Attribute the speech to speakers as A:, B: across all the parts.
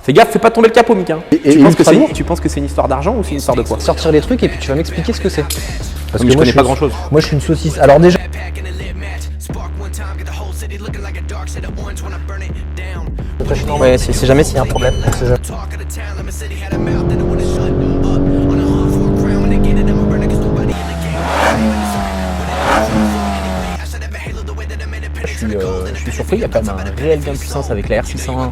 A: Fais gaffe, fais pas tomber le capot, Mika. Tu penses que c'est une histoire d'argent ou c'est une histoire de poids?
B: Sortir les trucs et puis tu vas m'expliquer ce que c'est.
A: Parce que je connais pas grand chose.
B: Moi je suis une saucisse. Alors déjà. Ouais, c'est jamais s'il y a un problème. C'est jamais. Je suis surpris, il y a quand même un réel gain de puissance avec la R601.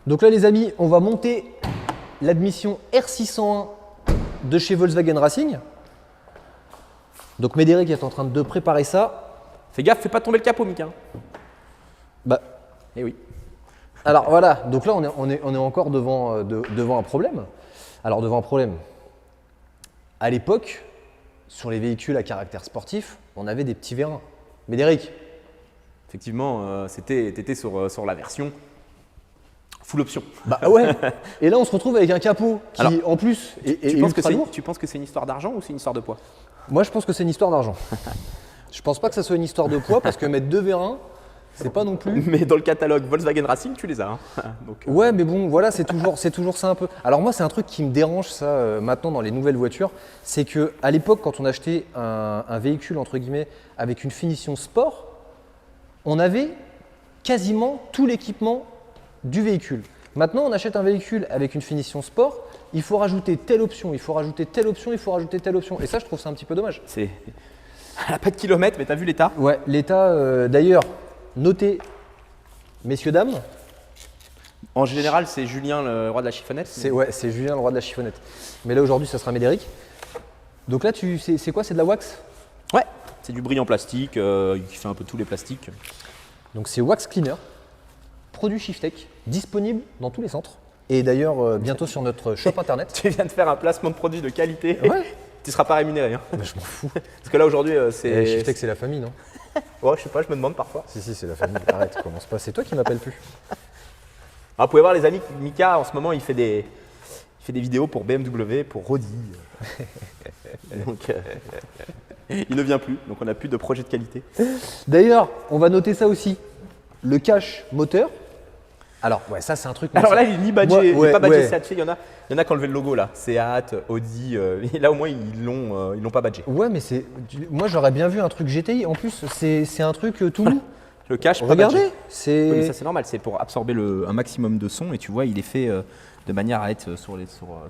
B: Donc là les amis, on va monter l'admission R601 de chez Volkswagen Racing. Donc Médéric est en train de préparer ça.
A: Fais gaffe, fais pas tomber le capot, Mika.
B: Bah,
A: eh oui.
B: Alors voilà, donc là on est encore devant un problème. Alors devant un problème. À l'époque, sur les véhicules à caractère sportif, on avait des petits vérins. Médéric.
A: Effectivement, t'étais sur la version full option.
B: Bah ouais. Et là on se retrouve avec un capot qui en plus est ultra lourd.
A: Tu penses que c'est une histoire d'argent ou c'est une histoire de poids?
B: Moi je pense que c'est une histoire d'argent. Je pense pas que ça soit une histoire de poids parce que mettre deux vérins, c'est pas non plus.
A: Mais dans le catalogue Volkswagen Racing, tu les as. Hein.
B: Donc, ouais, mais bon, voilà, c'est toujours ça un peu. Alors moi, c'est un truc qui me dérange ça maintenant dans les nouvelles voitures, c'est que à l'époque, quand on achetait un véhicule entre guillemets avec une finition sport, on avait quasiment tout l'équipement du véhicule. Maintenant, on achète un véhicule avec une finition sport, il faut rajouter telle option, il faut rajouter telle option, il faut rajouter telle option. Et ça, je trouve ça un petit peu dommage.
A: Elle n'a pas de kilomètres, mais t'as vu l'état?
B: Ouais, l'état, d'ailleurs, notez, messieurs, dames.
A: En général, c'est Julien le roi de la chiffonnette.
B: C'est Julien le roi de la chiffonnette. Mais là, aujourd'hui, ça sera Médéric. Donc là, c'est quoi? C'est de la wax?
A: Ouais, c'est du brillant plastique qui fait un peu tous les plastiques.
B: Donc c'est Wax Cleaner, produit Shiftech, disponible dans tous les centres. Et d'ailleurs, bientôt sur notre shop internet.
A: Tu viens de faire un placement de produit de qualité.
B: Ouais.
A: Tu ne seras pas rémunéré. Hein.
B: Bah, je m'en fous.
A: Parce que là, aujourd'hui, c'est.
B: Shiftech, c'est la famille, non?
A: Ouais, je sais pas, je me demande parfois.
B: Si, c'est la famille. Arrête, commence pas. C'est toi qui m'appelles plus.
A: Ah, vous pouvez voir les amis, Mika, en ce moment, il fait des vidéos pour BMW, pour Audi. Donc, il ne vient plus, donc on n'a plus de projet de qualité.
B: D'ailleurs, on va noter ça aussi. Le cache moteur. Alors, ouais, ça, c'est un truc.
A: Alors là, il est ni badgé, il n'est pas badgé
B: ouais.
A: Seat. Il y en a qui ont levé le logo là. Seat, Audi. Là, au moins, ils l'ont pas badgé.
B: Ouais, mais moi, j'aurais bien vu un truc GTI. En plus, c'est un truc tout mou.
A: Le cache,
B: regardez,
A: oui, mais ça c'est normal, c'est pour absorber un maximum de son et tu vois, il est fait de manière à être sur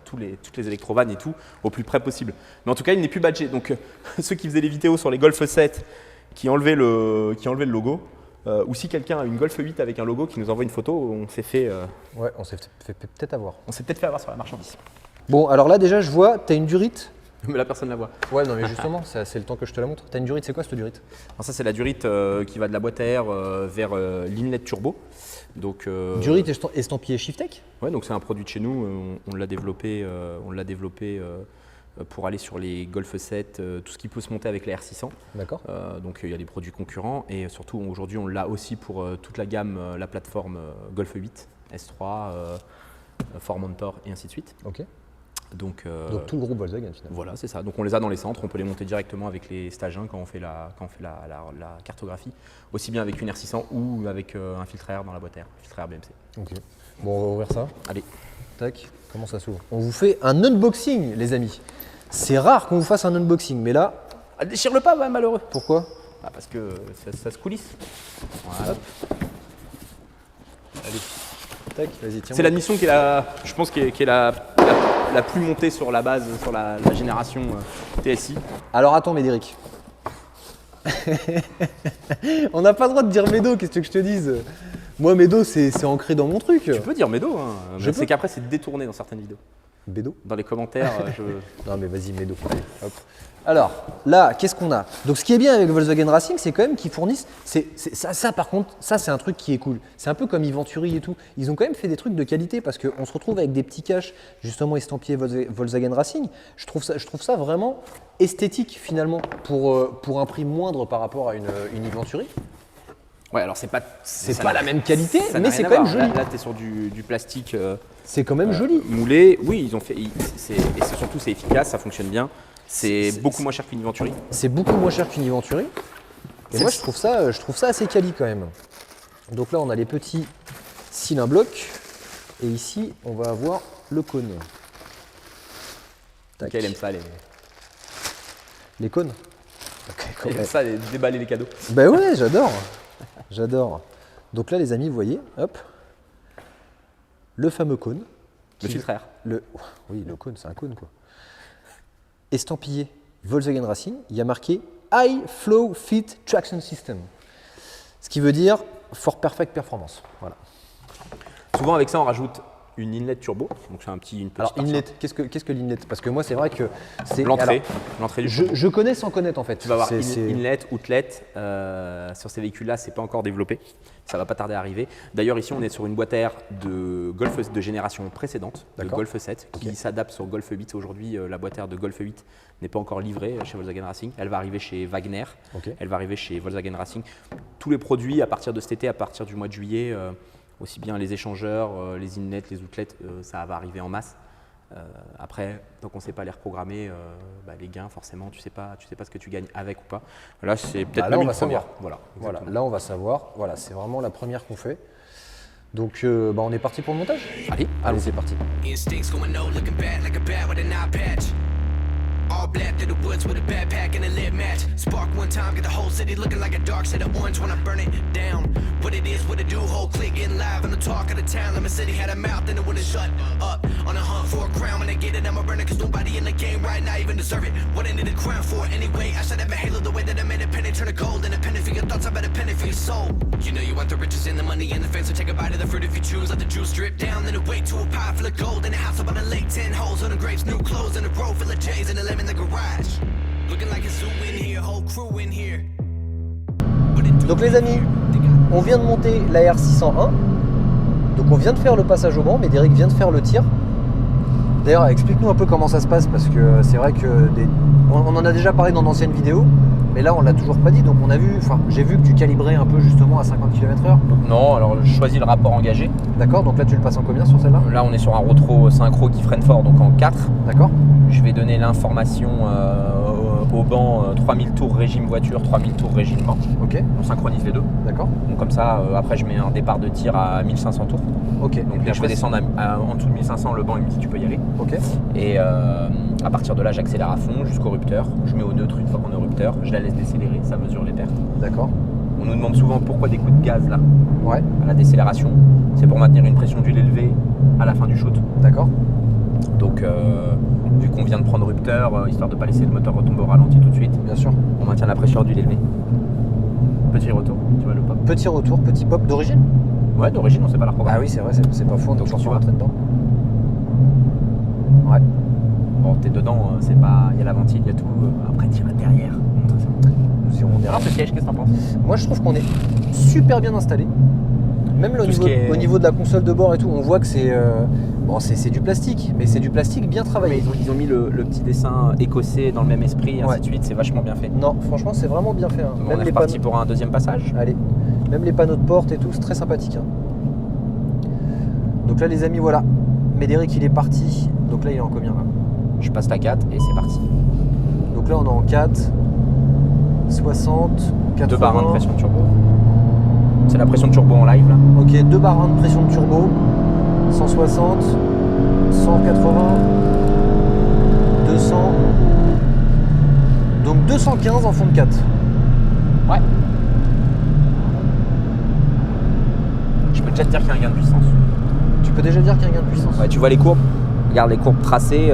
A: toutes les électrovannes et tout au plus près possible. Mais en tout cas, il n'est plus badgé. Donc ceux qui faisaient les vidéos sur les Golf 7 qui enlevaient le logo, ou si quelqu'un a une Golf 8 avec un logo qui nous envoie une photo, on s'est fait.
B: Ouais, on s'est fait peut-être avoir.
A: On s'est peut-être fait avoir sur la marchandise.
B: Bon, alors là déjà, je vois, tu as une durite.
A: Mais là, personne ne la voit.
B: Ouais, non, mais justement, c'est le temps que je te la montre. T'as une durite, c'est quoi cette durite?
A: Alors ça, c'est la durite qui va de la boîte à air vers l'inlet turbo. Donc,
B: durite estampillée Shiftech?
A: Ouais, donc c'est un produit de chez nous. On l'a développé, pour aller sur les Golf 7, tout ce qui peut se monter avec la R600.
B: D'accord.
A: Donc il y a des produits concurrents et surtout aujourd'hui, on l'a aussi pour toute la gamme, la plateforme Golf 8, S3, Ford Mentor et ainsi de suite.
B: Ok.
A: Donc
B: tout le groupe Volkswagen finalement.
A: Voilà, c'est ça. Donc on les a dans les centres, on peut les monter directement avec les stagiaires quand on fait la cartographie, aussi bien avec une R600 ou avec un filtre à air dans la boîte à air, filtre à air BMC.
B: Ok. Bon, on va ouvrir ça.
A: Allez.
B: Tac, comment ça s'ouvre? On vous fait un unboxing, les amis. C'est rare qu'on vous fasse un unboxing, mais là…
A: Ah, déchire-le pas, ouais, malheureux.
B: Pourquoi?
A: Parce que ça se coulisse. Voilà. Hop.
B: Allez. Tac, vas-y, tiens.
A: C'est l'admission qui est je pense qui est la plus montée sur la base, sur la génération TSI.
B: Alors attends, Médéric. On n'a pas le droit de dire Médo, qu'est-ce que je te dise? Moi, Médo, c'est ancré dans mon truc.
A: Tu peux dire Médo, hein. C'est qu'après, c'est détourné dans certaines vidéos.
B: Bédo.
A: Dans les commentaires,
B: Non mais vas-y, Médo. Allez, hop. Alors là, qu'est-ce qu'on a? Donc ce qui est bien avec Volkswagen Racing, c'est quand même qu'ils fournissent. Ça par contre, ça c'est un truc qui est cool. C'est un peu comme Venturi et tout. Ils ont quand même fait des trucs de qualité parce qu'on se retrouve avec des petits caches justement estampillés Volkswagen Racing. Je trouve ça vraiment esthétique finalement pour un prix moindre par rapport à une Venturi.
A: ouais, alors c'est pas
B: la même qualité,
A: ça n'a
B: mais
A: rien
B: c'est
A: à
B: quand même
A: voir.
B: joli.
A: Là, tu es sur du plastique
B: C'est quand même joli.
A: moulé. Oui, ils ont fait. Et c'est surtout, c'est efficace, ça fonctionne bien. C'est beaucoup moins cher qu'une Venturi.
B: C'est beaucoup moins cher qu'une Venturi. Et moi, je trouve ça assez quali quand même. Donc là, on a les petits cylindres blocs. Et ici, on va avoir le cône. Tac.
A: Elle aime ça,
B: Les cônes. Ok,
A: elle aime ça, déballer les cadeaux.
B: Ben ouais, j'adore. J'adore. Donc là, les amis, vous voyez, hop, le fameux cône.
A: Le filtreur.
B: Oui, le cône, c'est un cône quoi. Estampillé Volkswagen Racing, il y a marqué High Flow Fit Traction System. Ce qui veut dire For Perfect Performance. Voilà.
A: Souvent, avec ça, on rajoute une inlet turbo. Donc, c'est une petite.
B: Alors, inlet, qu'est-ce que l'inlet? Parce que moi, c'est vrai que c'est.
A: L'entrée du turbo.
B: Je connais sans connaître en fait.
A: Tu vas avoir inlet, outlet. Sur ces véhicules-là, c'est pas encore développé. Ça va pas tarder à arriver. D'ailleurs, ici, on est sur une boîte à air de Golf de génération précédente, de Golf 7, qui s'adapte sur Golf 8. Aujourd'hui, la boîte à air de Golf 8 n'est pas encore livrée chez Volkswagen Racing. Elle va arriver chez Wagner. Elle va arriver chez Volkswagen Racing. Tous les produits, à partir de cet été, à partir du mois de juillet, aussi bien les échangeurs, les inlets, les outlets, ça va arriver en masse. Après, tant qu'on ne sait pas les reprogrammer, les gains, forcément, tu sais pas ce que tu gagnes avec ou pas. Là, c'est peut-être même une première. Voilà,
B: là, on va savoir. Voilà, c'est vraiment la première qu'on fait. Donc, on est parti pour le montage. Allez, c'est parti.
C: All black through the woods with a backpack and a lit match. Spark one time, get the whole city looking like a dark shade of orange when I burn it down. What it is, what it do, whole clique getting live on the talk of the town. Lemon City had a mouth and it wouldn't shut up. On a hunt for a crown, when they get it, I'ma burn it, cause nobody in the game right now even deserve it. What I need a crown for anyway? I should have a halo the way that I made a penny turn to gold. And a penny for your thoughts, I bet a penny for your soul. You know you want the riches and the money and the fame, so take a bite of the fruit if you choose. Let the juice drip down, then it wait to a pie full of gold. In a house up on a lake, 10 holes on the grapes, new clothes, and a row full of J's and a lemon in the garage. Looking like a zoo in here, whole crew in here.
B: Donc les amis, on vient de monter la R601. Donc on vient de faire le passage au banc, mais Derek vient de faire le tir. D'ailleurs, explique-nous un peu comment ça se passe, parce que c'est vrai que on en a déjà parlé dans d'anciennes vidéos, mais là on l'a toujours pas dit. Donc j'ai vu que tu calibrais un peu justement à 50 km/h.
A: Non, alors je choisis le rapport engagé.
B: D'accord, donc là tu le passes en combien sur celle-là?
A: Là on est sur un rotro synchro qui freine fort, donc en 4.
B: D'accord.
A: Je vais donner l'information au banc 3000 tours régime voiture, 3000 tours régime banc.
B: Ok.
A: On synchronise les deux.
B: D'accord.
A: Donc comme ça, après je mets un départ de tir à 1500 tours.
B: Ok.
A: Donc là je vais descendre en dessous de 1500, le banc il me dit tu peux y aller.
B: Ok.
A: Et à partir de là j'accélère à fond jusqu'au rupteur. Je mets au neutre une fois qu'on est au rupteur. Je la laisse décélérer, ça mesure les pertes.
B: D'accord.
A: On nous demande souvent pourquoi des coups de gaz là,
B: ouais,
A: à la décélération. C'est pour maintenir une pression d'huile élevée à la fin du shoot.
B: D'accord.
A: Donc vu qu'on vient de prendre rupteur, histoire de ne pas laisser le moteur retomber au ralenti tout de suite,
B: bien sûr,
A: on maintient la pression d'huile élevée. Petit retour, tu vois le pop.
B: Petit retour, petit pop d'origine.
A: Ouais, d'origine, on sait pas la reprogrammer.
B: Ah oui, c'est vrai, c'est pas faux, on est toujours rentré dedans.
A: Ouais. Bon, t'es dedans, c'est pas. Il y a la ventile, il y a tout. Après, t'iras derrière.
B: Nous irons derrière.
A: Alors, ce siège, qu'est-ce que t'en penses?
B: Moi, je trouve qu'on est super bien installé. Même au niveau de la console de bord et tout, on voit que c'est c'est du plastique, mais c'est du plastique bien travaillé.
A: Mais ils ont mis le petit dessin écossais dans le même esprit, et ainsi de suite, c'est vachement bien fait.
B: Non, franchement, c'est vraiment bien fait. Hein.
A: Donc, on est reparti pour un deuxième passage.
B: Allez, même les panneaux de porte et tout, c'est très sympathique. Hein. Donc là, les amis, voilà. Médéric, il est parti. Donc là, il est en combien là?
A: Je passe la 4 et c'est parti.
B: Donc là, on est en 4, 60, 80.
A: 2 bar 1 de pression de turbo. C'est la pression de turbo en live là.
B: Ok, 2 bar 1 de pression de turbo, 160, 180, 200, donc 215 en fond de 4.
A: Ouais. Je peux déjà te dire qu'il y a un gain de puissance.
B: Tu peux déjà dire qu'il y a un gain de puissance.
A: Ouais, tu vois les courbes? Regarde les courbes tracées.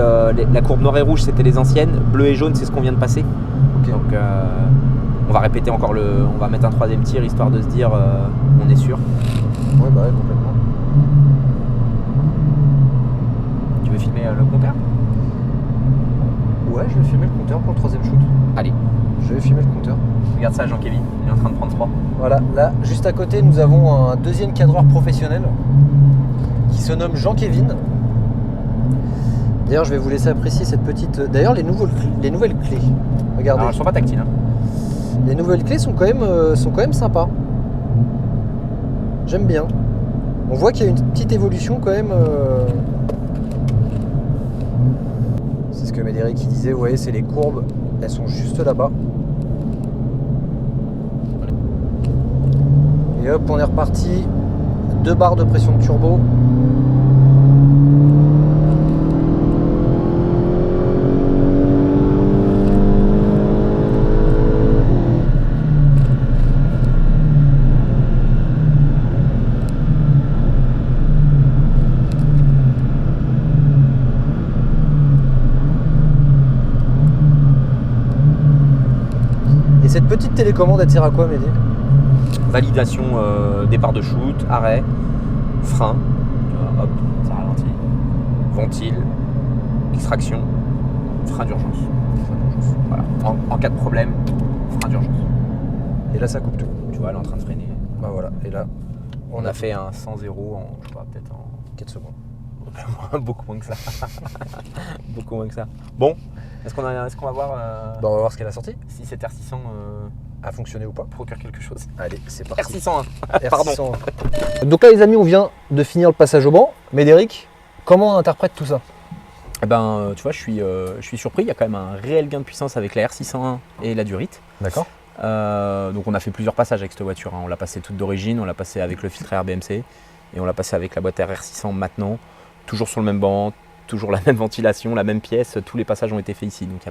A: La courbe noire et rouge c'était les anciennes, bleu et jaune c'est ce qu'on vient de passer.
B: Okay.
A: Donc on va répéter encore on va mettre un troisième tir histoire de se dire on est sûr.
B: Ouais, bah ouais, complètement.
A: Tu veux filmer? filmer le compteur?
B: Ouais, je vais filmer le compteur pour le troisième shoot.
A: Allez,
B: Je vais filmer le compteur.
A: regarde ça, Jean-Kévin, il est en train de prendre froid.
B: Voilà, là, juste à côté, nous avons un deuxième cadreur professionnel qui se nomme Jean-Kévin. D'ailleurs, je vais vous laisser apprécier cette petite... D'ailleurs, les nouvelles clés. Regardez.
A: Alors, elles sont pas tactiles. Hein.
B: Les nouvelles clés sont quand même sympas. J'aime bien. On voit qu'il y a une petite évolution quand même. C'est ce que Médéric qui disait, vous voyez, c'est les courbes, elles sont juste là-bas. Et hop, on est reparti. 2 barres de pression de turbo. Et cette petite télécommande, elle tire à quoi, Médé?
A: Validation départ de shoot, arrêt, frein, hop, ça ralentit, ventile, extraction, frein d'urgence. Voilà. En cas de problème, frein d'urgence.
B: Et là, ça coupe tout.
A: Tu vois, elle est en train de freiner.
B: Bah voilà, et là,
A: On a fait un 100-0 en, je sais pas, peut-être en
B: 4 secondes.
A: beaucoup moins que ça. Beaucoup moins que ça. Bon, est-ce qu'on va voir
B: Bah, on va voir ce qu'elle a sorti.
A: si cet R600
B: A fonctionné ou pas?
A: procure quelque chose?
B: Allez, c'est parti.
A: R601, pardon.
B: R601. Donc là, les amis, on vient de finir le passage au banc. Médéric, comment on interprète tout ça?
A: Eh ben, tu vois, je suis surpris. Il y a quand même un réel gain de puissance avec la R601 et la Durite.
B: D'accord.
A: Donc on a fait plusieurs passages avec cette voiture. Hein. On l'a passé toute d'origine, on l'a passé avec le filtre RBMC et on l'a passé avec la boîte R600 maintenant. Toujours sur le même banc, toujours la même ventilation, la même pièce. Tous les passages ont été faits ici, donc il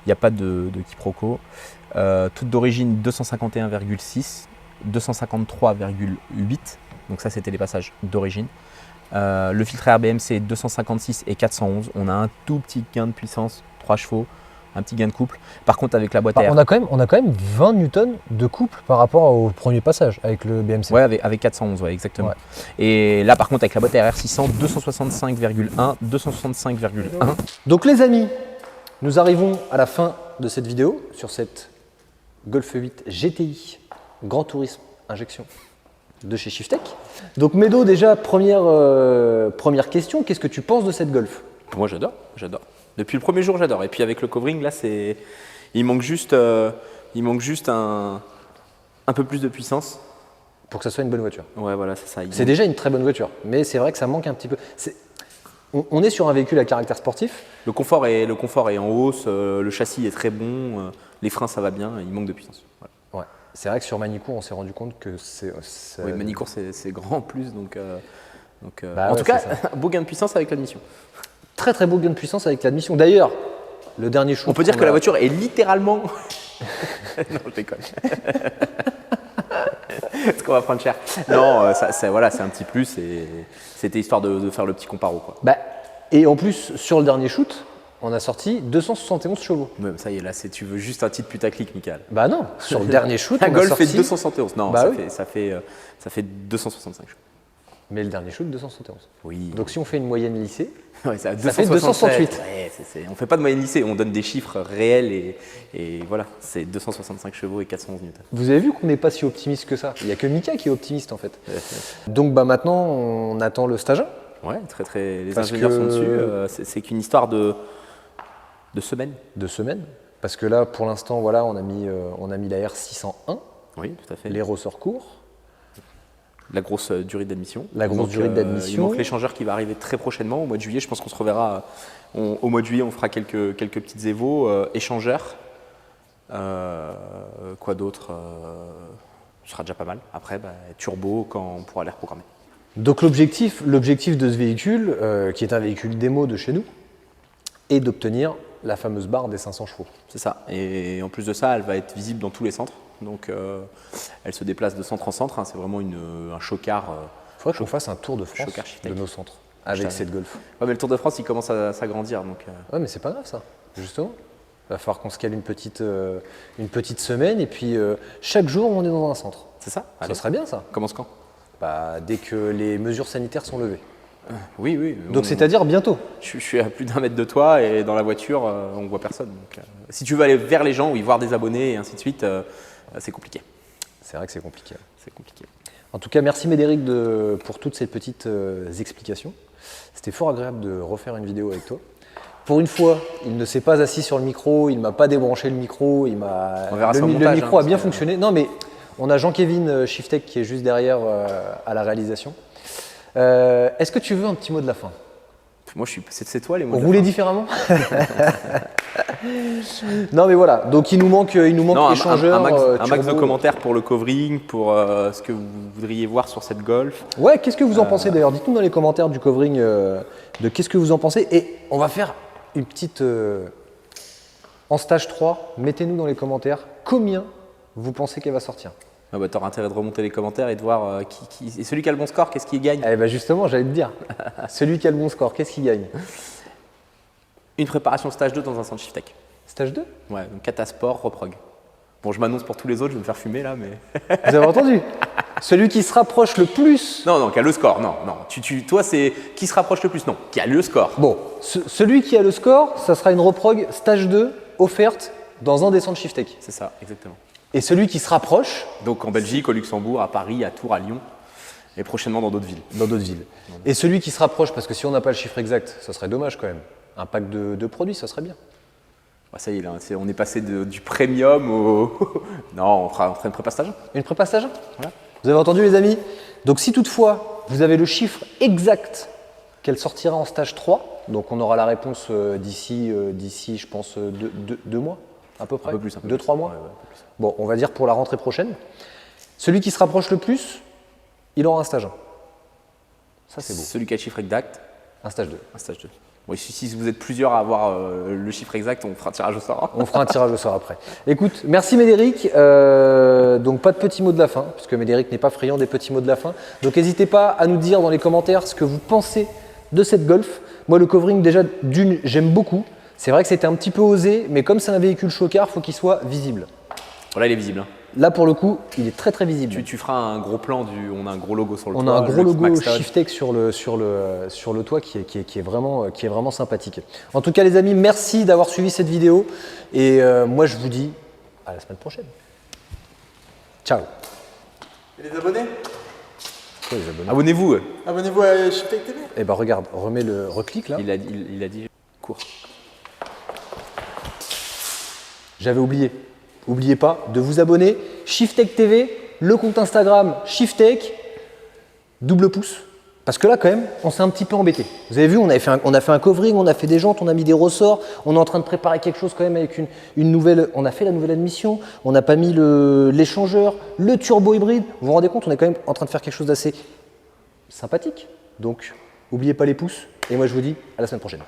A: n'y a pas de quiproquo. Toute d'origine 251,6, 253,8. Donc ça c'était les passages d'origine. Le filtre RBMC 256 et 411. On a un tout petit gain de puissance, 3 chevaux. Un petit gain de couple. Par contre, avec la boîte
B: Bah,
A: R.
B: on a quand même 20 newtons de couple par rapport au premier passage avec le BMC.
A: Ouais, avec 411, ouais, exactement.
B: Ouais.
A: Et là, par contre, avec la boîte R600, 265,1, 265,1.
B: Donc les amis, nous arrivons à la fin de cette vidéo sur cette Golf 8 GTI Grand Tourisme Injection de chez Shiftech. Donc Médo, déjà, première question, qu'est-ce que tu penses de cette Golf?
A: Moi, j'adore. Depuis le premier jour, j'adore. Et puis avec le covering, là, il manque juste un peu plus de puissance.
B: Pour que ça soit une bonne voiture.
A: Ouais, voilà, c'est ça.
B: C'est déjà une très bonne voiture, mais c'est vrai que ça manque un petit peu. On est sur un véhicule à caractère sportif.
A: Le confort est en hausse, le châssis est très bon, les freins, ça va bien, il manque de puissance. Voilà.
B: Ouais. C'est vrai que sur Manicourt, on s'est rendu compte que c'est.
A: Oui, Manicourt, c'est grand en plus, donc
B: Bah
A: en
B: ouais,
A: tout cas,
B: c'est ça.
A: beau gain de puissance avec l'admission.
B: Très très beau gain de puissance avec l'admission. D'ailleurs, le dernier shoot.
A: On peut dire que la voiture est littéralement. Non, je déconne. Est-ce qu'on va prendre cher? Non, voilà, c'est un petit plus. C'était histoire de faire le petit comparo, quoi.
B: Bah, et en plus, sur le dernier shoot, on a sorti 271 chevaux.
A: Ouais, ça y est, là, tu veux juste un titre putaclic, Michael.
B: Bah non, sur le dernier shoot,
A: Un
B: on a
A: Golf
B: sorti...
A: fait 271. Non,
B: Bah
A: ça
B: oui.
A: fait 265 chevaux.
B: Mais le dernier shoot, 271.
A: Oui.
B: Donc si on fait une moyenne lycée,
A: Ouais, ça
B: fait 268.
A: Ouais, on fait pas de moyenne lycée, on donne des chiffres réels et voilà, c'est 265 chevaux et 411 newtons.
B: vous avez vu qu'on n'est pas si optimiste que ça. Il n'y a que Mika qui est optimiste en fait. Donc bah maintenant, on attend le stage 1.
A: Ouais, très, les
B: Parce
A: ingénieurs
B: que-
A: sont dessus. C'est qu'une histoire de semaines.
B: De semaine. Parce que là, pour l'instant, voilà, on a mis la R601,
A: Oui, tout à fait.
B: les ressorts courts.
A: La grosse durée d'admission.
B: La grosse durée d'admission.
A: Il manque l'échangeur qui va arriver très prochainement, au mois de juillet. Je pense qu'on se reverra. Au mois de juillet, on fera quelques petites évos. Échangeur. Quoi d'autre Ce sera déjà pas mal. Après, turbo quand on pourra les reprogrammer.
B: Donc l'objectif de ce véhicule, qui est un véhicule démo de chez nous, est d'obtenir la fameuse barre des 500 chevaux.
A: C'est ça. Et en plus de ça, elle va être visible dans tous les centres. Donc, elle se déplace de centre en centre. Hein. C'est vraiment un chocard.
B: Il faudrait qu'on fasse un tour de France
A: Choc Architect.
B: de nos centres avec cette Golf.
A: Ouais, mais le Tour de France, il commence à s'agrandir. Donc,
B: Ouais, mais c'est pas grave ça, justement. Il va falloir qu'on se cale une petite semaine et puis chaque jour on est dans un centre.
A: c'est ça.
B: Ça
A: Allez.
B: serait bien ça.
A: Commence quand?
B: Bah, dès que les mesures sanitaires sont levées.
A: Oui, oui.
B: Donc c'est-à-dire bientôt.
A: Je suis à plus d'1 mètre de toi et dans la voiture, on voit personne. Donc, si tu veux aller vers les gens ou y voir des abonnés et ainsi de suite, c'est compliqué.
B: C'est vrai que c'est compliqué.
A: C'est compliqué.
B: En tout cas, merci Médéric pour toutes ces petites explications. C'était fort agréable de refaire une vidéo avec toi. Pour une fois, il ne s'est pas assis sur le micro, il ne m'a pas débranché le micro,
A: On verra ça au
B: le
A: montage,
B: micro a bien
A: parce que-
B: fonctionné. Non mais on a Jean-Kévin Shiftek qui est juste derrière à la réalisation. Est-ce que tu veux un petit mot de la fin?
A: Moi, c'est toi les mots. de la
B: Rouler
A: fin.
B: différemment. Non mais voilà, donc il nous manque
A: Non,
B: échangeur.
A: un max de
B: turbo.
A: commentaires pour le covering, pour ce que vous voudriez voir sur cette Golf.
B: Ouais, qu'est-ce que vous en pensez d'ailleurs? Dites-nous dans les commentaires du covering de qu'est-ce que vous en pensez. Et on va faire une petite. En stage 3, mettez-nous dans les commentaires combien vous pensez qu'elle va sortir.
A: Ah bah, t'auras intérêt de remonter les commentaires et de voir Et celui qui a le bon score, qu'est-ce qu'il gagne?
B: Eh ben justement, j'allais te dire. Celui qui a le bon score, qu'est-ce qu'il gagne?
A: Une préparation stage 2 dans un centre Shiftech.
B: Stage 2?
A: Ouais, donc Catasport, Reprog. Bon, je m'annonce pour tous les autres, je vais me faire fumer là, mais.
B: Vous avez entendu? Celui qui se rapproche le plus.
A: Non, qui a le score, non. Toi, c'est qui se rapproche le plus, non. Qui a le score.
B: Bon, celui qui a le score, ça sera une reprog stage 2 offerte dans un des centres Shiftech.
A: C'est ça, exactement.
B: Et celui qui se rapproche,
A: Donc en Belgique, au Luxembourg, à Paris, à Tours, à Lyon, et prochainement dans d'autres villes.
B: dans d'autres villes. Et celui qui se rapproche, parce que si on n'a pas le chiffre exact, ça serait dommage quand même. Un pack de produits, ça serait bien.
A: Bah, ça y est, là, on est passé du premium au. Non, on fera une prépa stage.
B: Une prépa stage?
A: Voilà.
B: Vous avez entendu les amis? Donc si toutefois vous avez le chiffre exact qu'elle sortira en stage 3, donc on aura la réponse d'ici je pense 2 mois à peu près.
A: Un peu plus.
B: 2-3 mois.
A: Ouais, un peu plus.
B: Bon, on va dire pour la rentrée prochaine. Celui qui se rapproche le plus, il aura un stage 1. Ça c'est beau.
A: Celui qui a le chiffre exact,
B: Un stage 2.
A: un stage 2. Bon, si vous êtes plusieurs à avoir le chiffre exact, on fera un tirage au sort.
B: On fera un tirage au sort après. Écoute, merci Médéric. Donc pas de petits mots de la fin, puisque Médéric n'est pas friand des petits mots de la fin. Donc n'hésitez pas à nous dire dans les commentaires ce que vous pensez de cette Golf. Moi le covering déjà j'aime beaucoup. C'est vrai que c'était un petit peu osé, mais comme c'est un véhicule chocard, il faut qu'il soit visible.
A: Voilà, il est visible. Hein.
B: Là pour le coup, il est très très visible.
A: Tu feras un gros plan on a un gros logo sur le
B: On
A: toit.
B: a un gros
A: le kit
B: logo
A: Maxton.
B: Shiftek sur le toit qui est vraiment sympathique. En tout cas les amis, merci d'avoir suivi cette vidéo et moi je vous dis à la semaine prochaine. Ciao.
D: Et les abonnés?
B: Quoi, les abonnés?
A: Abonnez-vous.
D: Abonnez-vous à Shiftech TV.
B: Eh ben regarde, reclique là.
A: Il a dit court.
B: J'avais oublié. N'oubliez pas de vous abonner. Shiftech TV, le compte Instagram Shiftech, double pouce. Parce que là, quand même, on s'est un petit peu embêté. Vous avez vu, on a fait un covering, on a fait des jantes, on a mis des ressorts, on est en train de préparer quelque chose quand même avec une nouvelle. On a fait la nouvelle admission, on n'a pas mis l'échangeur, le turbo hybride. Vous vous rendez compte, on est quand même en train de faire quelque chose d'assez sympathique. Donc, n'oubliez pas les pouces. Et moi, je vous dis à la semaine prochaine.